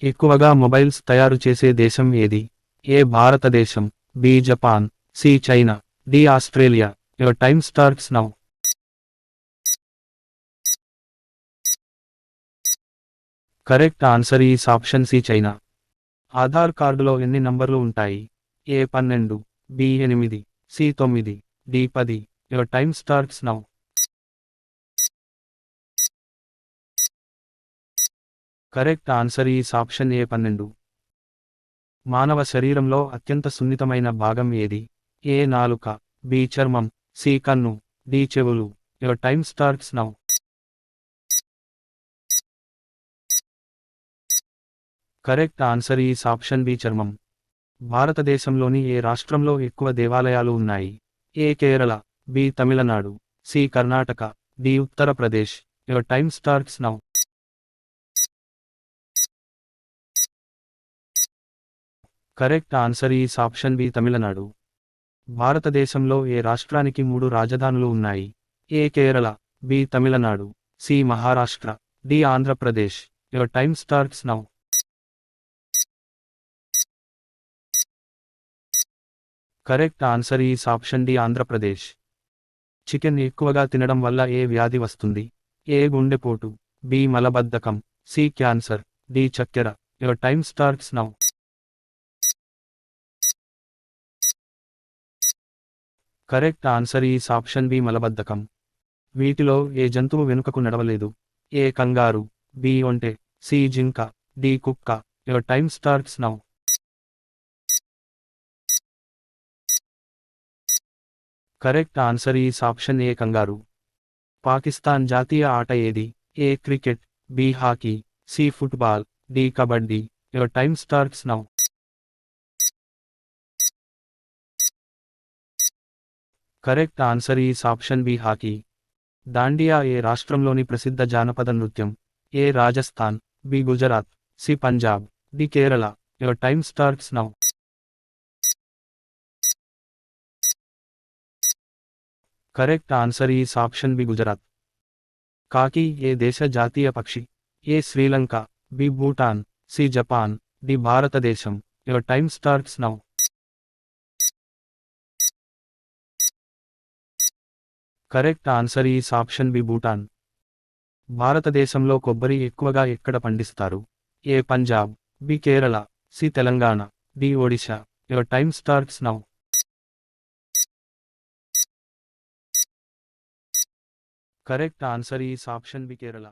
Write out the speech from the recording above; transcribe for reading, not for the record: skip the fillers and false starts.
ఎక్కువగా మొబైల్స్ తయారు చేసే దేశం ఏది? ఏ భారతదేశం, B Japan, C China, D Australia. Your time starts now. Correct answer is option C China. Aadhaar కార్డులో ఎన్ని నంబర్లు ఉంటాయి? A 12, B 8, C 9, D 10. Your time starts now. Correct answer is option A 12. మానవ శరీరంలో అత్యంత సున్నితమైన భాగం ఏది? ఏ నాలుక, బి చర్మం, సి కన్ను, డి చెవులు. Your time starts now. Correct answer is option B చర్మం. భారతదేశంలోని ఏ రాష్ట్రంలో ఎక్కువ దేవాలయాలు ఉన్నాయి? A Kerala, B Tamil Nadu, C Karnataka, D Uttar Pradesh. Your time starts now. Correct answer is option B Tamil Nadu. భారతదేశంలో ఏ రాష్ట్రానికి 3 రాజధానులు ఉన్నాయి? A Kerala, B Tamil Nadu, C Maharashtra, D Andhra Pradesh. Your time starts now. Correct answer is option D Andhra Pradesh. Chicken ఎక్కువగా తినడం వల్ల ఏ వ్యాధి వస్తుంది? ఏ గుండెపోటు, బి మలబద్ధకం, సి క్యాన్సర్, డి చక్కెర. Your time starts now. Correct answer is option B మలబద్ధకం. వీటిలో ఏ జంతువు వెనుకకు నడవలేదు? ఏ కంగారు, బి ఒంటె, సి జింక, డి కుక్క. Your time starts now. Correct answer is option A kangaroo. Pakistan జాతీయ ఆట ఏది? A cricket, B hockey, C football, D kabaddi. Your time starts now. Correct answer is option B hockey. Dandiya ఏ రాష్ట్రంలోని ప్రసిద్ధ జానపద నృత్యం? A Rajasthan, B Gujarat, C Punjab, D Kerala. Your time starts now. Correct answer is option B Gujarat. కాకి ఏ దేశ జాతీయ పక్షి? A Sri Lanka, B Bhutan, C Japan, D భారతదేశం. Your time starts now. Correct answer is option B Bhutan. భారతదేశంలో కొబ్బరి ఎక్కువగా ఎక్కడ పండిస్తారు? A Punjab, B Kerala, C Telangana, D Odisha. Your time starts now. Correct answer is option B Kerala.